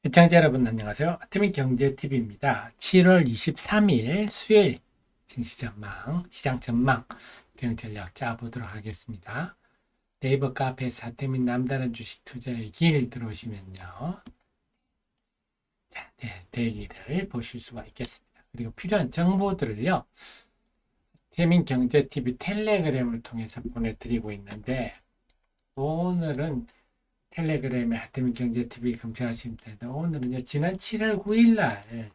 시청자 여러분 안녕하세요. 아태민경제TV입니다. 7월 23일 수요일 증시 전망, 시장 전망 대응 전략 짜보도록 하겠습니다. 네이버 카페에서 아태민 남다른 주식 투자의 길 들어오시면요. 자, 네, 데일리를 보실 수가 있겠습니다. 그리고 필요한 정보들을요. 아태민경제TV 텔레그램을 통해서 보내드리고 있는데 오늘은 텔레그램에 하태민 경제TV 검색하시면 되는데 오늘은요 지난 7월 9일 날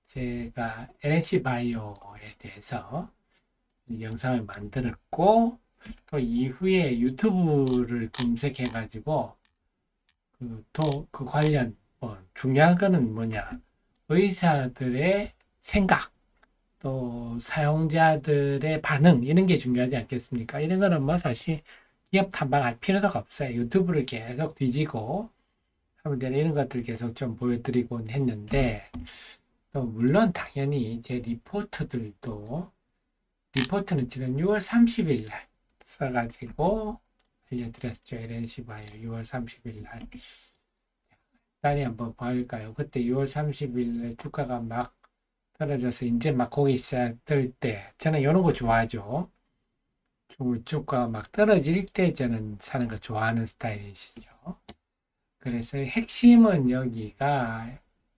제가 LNC 바이오에 대해서 영상을 만들었고 또 이후에 유튜브를 검색해 가지고 그 관련 중요한 거는 뭐냐 의사들의 생각 또 사용자들의 반응 이런 게 중요하지 않겠습니까? 이런 거는 뭐 사실 기업 탐방할 필요가 없어요. 유튜브를 계속 뒤지고 하면 되는 이런 것들 계속 좀 보여드리곤 했는데 또 물론 당연히 제 리포트는 지난 6월 30일 날 써가지고 알려드렸죠. LNC 바이오 6월 30일 날 다시 한번 볼까요? 그때 6월 30일 날 주가가 막 떨어져서 이제 막 고기 시작될 때 저는 이런 거 좋아하죠. 주가 막 떨어질 때 저는 사는 거 좋아하는 스타일이시죠. 그래서 핵심은 여기가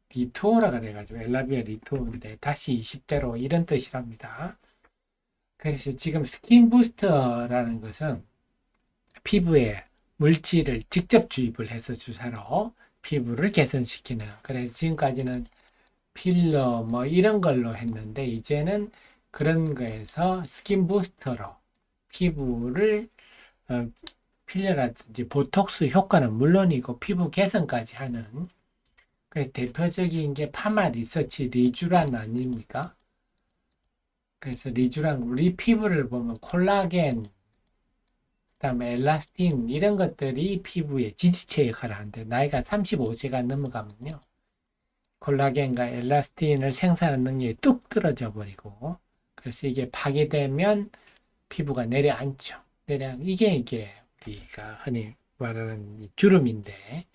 리토어라가 돼가지고 엘라비아 리토어인데 다시 20대로 이런 뜻이랍니다. 그래서 지금 스킨 부스터라는 것은 피부에 물질을 직접 주입을 해서 주사로 피부를 개선시키는 그래서 지금까지는 필러 뭐 이런 걸로 했는데 이제는 그런 거에서 스킨 부스터로 피부를 어, 필러라든지 보톡스 효과는 물론이고 피부 개선까지 하는 그 대표적인 게 파마 리서치 리쥬란 아닙니까? 그래서 리쥬란 우리 피부를 보면 콜라겐, 그다음에 엘라스틴 이런 것들이 피부의 지지체 역할을 하는데 나이가 35세가 넘어가면요. 콜라겐과 엘라스틴을 생산하는 능력이 뚝 떨어져 버리고 그래서 이게 파괴되면 피부가 내려앉죠. 이게 우리가 흔히 말하는 주름인데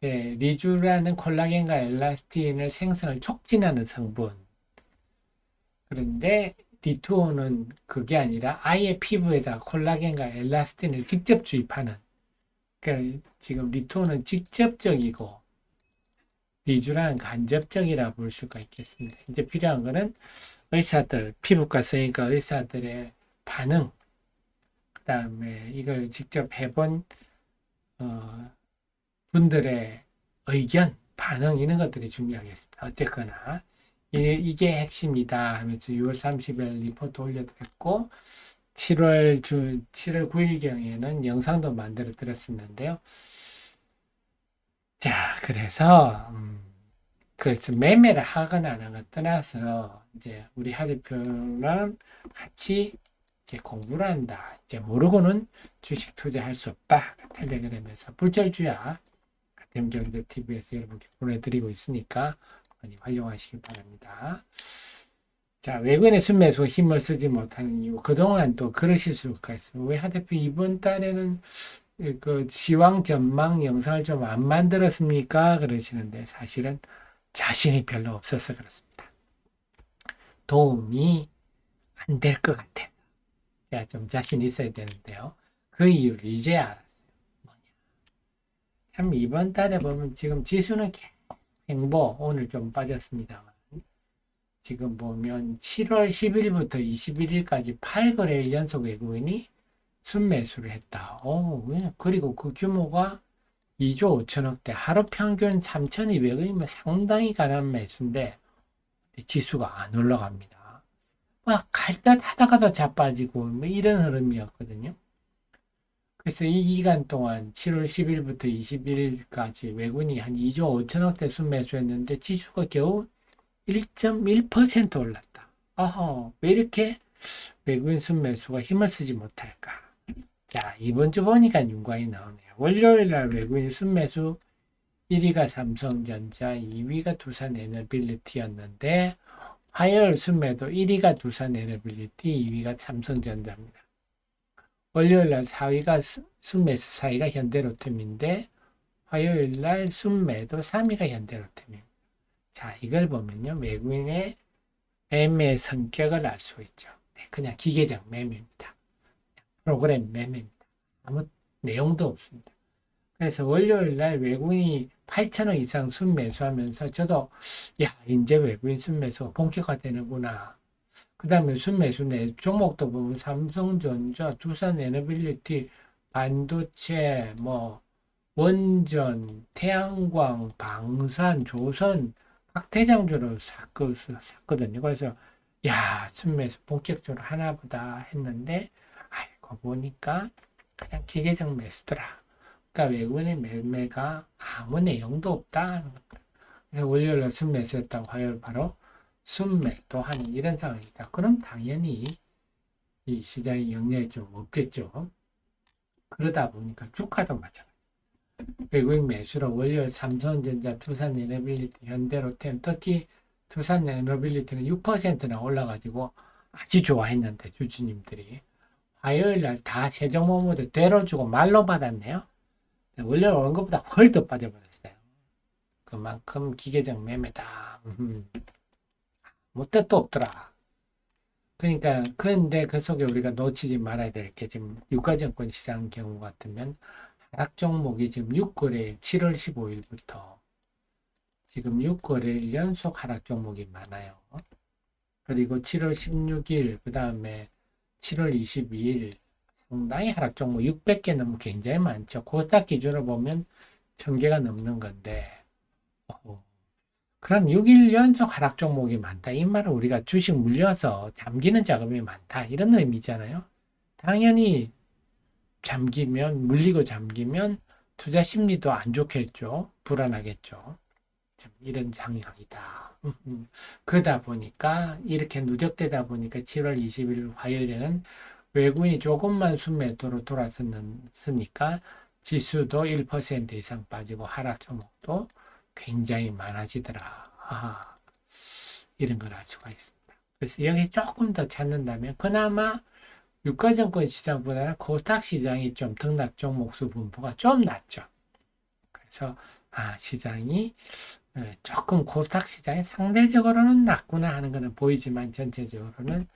리쥬라는 콜라겐과 엘라스틴을 생성을 촉진하는 성분. 그런데 리투오는 그게 아니라 아예 피부에다 콜라겐과 엘라스틴을 직접 주입하는. 그러니까 지금 리투오는 직접적이고 리쥬라는 간접적이라 볼 수가 있겠습니다. 이제 필요한 거는 의사들, 피부과 쓰니까 의사들의 반응, 그다음에 이걸 직접 해본 분들의 의견, 반응 이런 것들이 중요하겠습니다. 어쨌거나 이게 핵심이다 하면서 6월 30일 리포트 올려드렸고 7월 9일경에는 영상도 만들어 드렸었는데요. 자, 그래서 그래서 매매를 하거나 안 하거나 떠나서 이제 우리 하 대표랑 같이 이제 공부를 한다. 이제 모르고는 주식 투자할 수 없다. 텔레그램에서 불철주야 댐경제TV에서 여러분께 보내드리고 있으니까 많이 활용하시기 바랍니다. 자, 외국인의 순매수 힘을 쓰지 못하는 이유. 그동안 또 그러실 수가 있어요. 왜 하 대표 이번 달에는 그 시황 전망 영상을 좀 안 만들었습니까? 그러시는데 사실은 자신이 별로 없어서 그렇습니다. 도움이 안 될 것 같아. 제가 좀 자신 있어야 되는데요. 그 이유를 이제 알았어요. 뭐냐. 참 이번 달에 보면 지금 지수는 행보 오늘 좀 빠졌습니다만 지금 보면 7월 10일부터 21일까지 8거래일 연속 외국인이 순매수를 했다. 그리고 그 규모가 2조 5천억대 하루 평균 3,200원이면 상당히 가난 매수인데 지수가 안 올라갑니다. 막 갈 듯 하다가도 자빠지고 뭐 이런 흐름이었거든요. 그래서 이 기간 동안 7월 10일부터 21일까지 외국인이 한 2조 5천억대 순매수했는데 지수가 겨우 1.1% 올랐다. 왜 이렇게 외국인 순매수가 힘을 쓰지 못할까? 자, 이번 주 보니까 윤곽이 나오네요. 월요일 날 외국인 순매수 1위가 삼성전자, 2위가 두산에너빌리티였는데 화요일 순매도 1위가 두산에너빌리티, 2위가 삼성전자입니다. 월요일 날 4위가 순매수 4위가 현대로템인데 화요일 날 순매도 3위가 현대로템입니다. 자, 이걸 보면요. 외국인의 매매 성격을 알 수 있죠. 네, 그냥 기계적 매매입니다. 프로그램 매매입니다. 아무 내용도 없습니다. 그래서 월요일 날 외국인이 8천억 이상 순매수하면서 저도 야, 이제 외국인 순매수 본격화되는구나. 그 다음에 순매수 내 종목도 보면 삼성전자, 두산에너빌리티, 반도체, 뭐 원전, 태양광, 방산, 조선 각 대장주를 샀거든요. 그래서 야, 순매수 본격적으로 하나보다 했는데 알고 보니까 그냥 기계적 매수더라. 그러니까 외국인의 매매가 아무 내용도 없다. 그래서 월요일에 순매수했다고 화요일 바로 순매도 하는 이런 상황이다. 그럼 당연히 이 시장에 영향이 좀 없겠죠. 그러다 보니까 주가도 마찬가지. 외국인 매수로 월요일 삼성전자, 두산에너빌리티, 현대로템, 특히 두산에너빌리티는 6%나 올라가지고 아주 좋아했는데 주주님들이 화요일 날 다 세종목 모두 되로주고 말로 받았네요. 월요일 오는 것보다 훨 더 빠져버렸어요. 그만큼 기계적 매매다. 뭐 뜻도 없더라. 그러니까 그런데 그 속에 우리가 놓치지 말아야 될 게 지금 유가증권 시장 경우 같으면 하락 종목이 지금 6거래일 7월 15일부터 지금 6거래일 연속 하락 종목이 많아요. 그리고 7월 16일 그 다음에 7월 22일 상당히 하락 종목 600개 넘는 굉장히 많죠. 코스닥 기준으로 보면 1000개가 넘는 건데 그럼 6일 연속 하락 종목이 많다. 이 말은 우리가 주식 물려서 잠기는 자금이 많다. 이런 의미잖아요. 당연히 잠기면, 물리고 잠기면 투자 심리도 안 좋겠죠. 불안하겠죠. 이런 상황이다. 그러다 보니까 이렇게 누적되다 보니까 7월 20일 화요일에는 외국인이 조금만 순매도로 돌아섰으니까 지수도 1% 이상 빠지고 하락 종목도 굉장히 많아지더라. 아하, 이런 걸 알 수가 있습니다. 그래서 여기 조금 더 찾는다면 그나마 유가증권 시장보다는 코스닥 시장이 좀 등락 종목 수 분포가 좀 낮죠. 그래서 시장이 조금 코스닥 시장이 상대적으로는 낮구나 하는 것은 보이지만 전체적으로는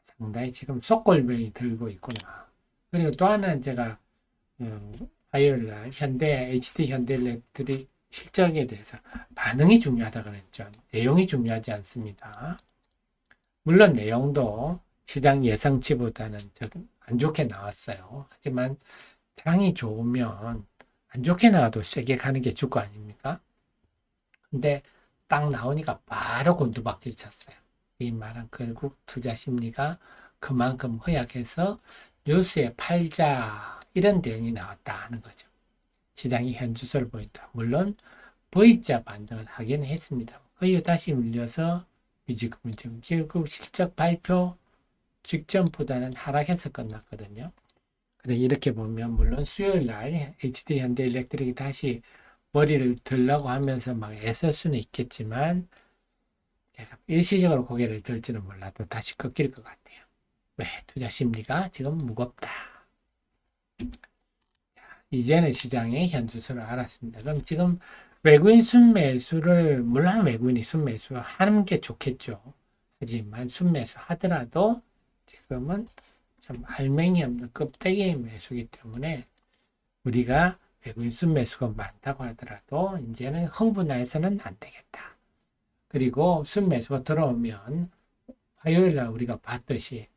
상당히 지금 속골병이 들고 있구나. 그리고 또 하나는 제가 화요일 날 HD 현대일렉트릭 실적에 대해서 반응이 중요하다 그랬죠. 내용이 중요하지 않습니다. 물론 내용도 시장 예상치보다는 안 좋게 나왔어요. 하지만 장이 좋으면 안 좋게 나와도 세게 가는 게 주가 아닙니까? 근데 딱 나오니까 바로 곤두박질 쳤어요. 이 말은 결국 투자 심리가 그만큼 허약해서 뉴스에 팔자 이런 대응이 나왔다 하는 거죠. 시장이 현주소를 보인다. 물론 V자 반등을 하긴 했습니다. 거의 다시 밀려서 위지금 결국 실적 발표 직전보다는 하락해서 끝났거든요. 근데 이렇게 보면 물론 수요일 날 HD 현대일렉트릭이 다시 머리를 들라고 하면서 막 애쓸 수는 있겠지만 제가 일시적으로 고개를 들지는 몰라도 다시 꺾일 것 같아요. 왜? 투자 심리가 지금 무겁다. 이제는 시장의 현주소를 알았습니다. 그럼 지금 외국인 순매수를 물론 외국인이 순매수 하는 게 좋겠죠. 하지만 순매수 하더라도 지금은 좀 알맹이 없는 껍데기 매수이기 때문에 우리가 외국인 순매수가 많다고 하더라도 이제는 흥분해서는 안 되겠다. 그리고 순매수가 들어오면 화요일 날 우리가 봤듯이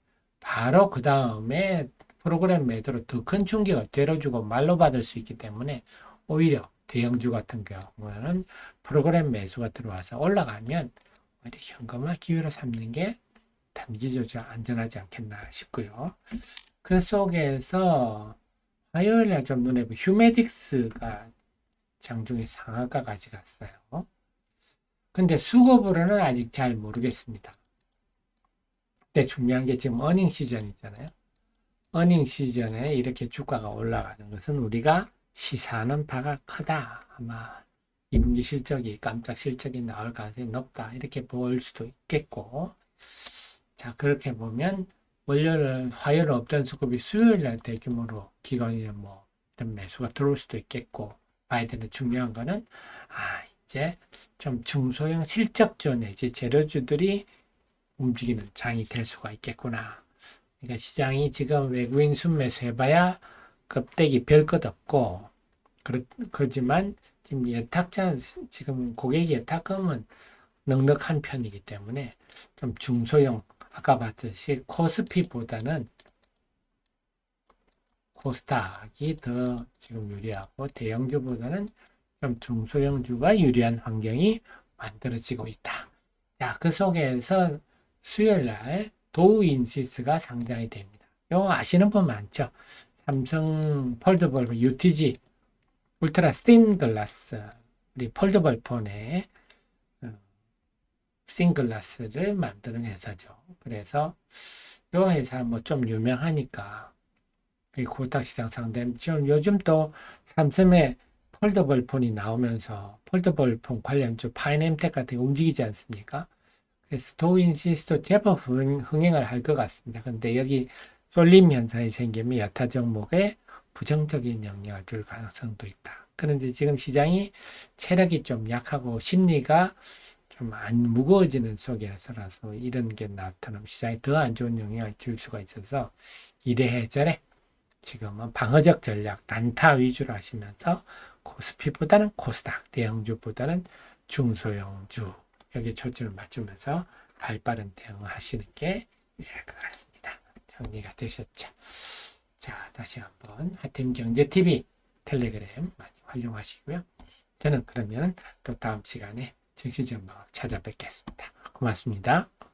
바로 그 다음에 프로그램 매도로 더 큰 충격을 때려주고 말로 받을 수 있기 때문에 오히려 대형주 같은 경우는 프로그램 매수가 들어와서 올라가면 오히려 현금화 기회로 삼는 게 단기적으로 안전하지 않겠나 싶고요. 그 속에서 화요일날 좀 눈에 보면 휴메딕스가 장중에 상한가 가져갔어요. 근데 수급으로는 아직 잘 모르겠습니다. 근데 중요한 게 지금 어닝 시즌이잖아요. 어닝 시즌에 이렇게 주가가 올라가는 것은 우리가 시사하는 바가 크다. 아마 2분기 실적이 깜짝 실적이 나올 가능성이 높다. 이렇게 볼 수도 있겠고 자 그렇게 보면 월요일 화요일 없던 수급이 수요일 날 대규모로 기관이나 뭐 이런 매수가 들어올 수도 있겠고 봐야 되는 중요한 거는 이제 좀 중소형 실적주 내지 재료주들이 움직이는 장이 될 수가 있겠구나. 그러니까 시장이 지금 외국인 순매수 해봐야 껍데기 별 것 없고 그렇지만 지금 지금 고객 예탁금은 넉넉한 편이기 때문에 좀 중소형 아까 봤듯이 코스피보다는 코스닥이 더 지금 유리하고 대형주보다는 좀 중소형주가 유리한 환경이 만들어지고 있다. 자, 그 속에서 수요일 날 도우인시스가 상장이 됩니다. 이거 아시는 분 많죠? 삼성 폴더블 UTG 울트라 스틴 글라스 우리 폴더블 폰에 스틴 글라스를 만드는 회사죠. 그래서 이 회사 뭐 좀 유명하니까 코스닥 시장 상대 지금 요즘 또 삼성의 폴더블 폰이 나오면서 폴더블 폰 관련주 파이낸텍 같은 게 움직이지 않습니까? 그래서 도우인시스도 제법 흥행을 할 것 같습니다. 근데 여기 쏠림 현상이 생기면 여타 종목에 부정적인 영향을 줄 가능성도 있다. 그런데 지금 시장이 체력이 좀 약하고 심리가 좀 안 무거워지는 속에서라서 이런 게 나타나면 시장에 더 안 좋은 영향을 줄 수가 있어서 이래저래 지금은 방어적 전략, 단타 위주로 하시면서 코스피보다는 코스닥, 대형주보다는 중소형주 여기 초점을 맞추면서 발빠른 대응을 하시는 게 될 것 같습니다. 정리가 되셨죠? 자, 다시 한번 하팀 경제TV 텔레그램 많이 활용하시고요. 저는 그러면 또 다음 시간에 정시전망 찾아뵙겠습니다. 고맙습니다.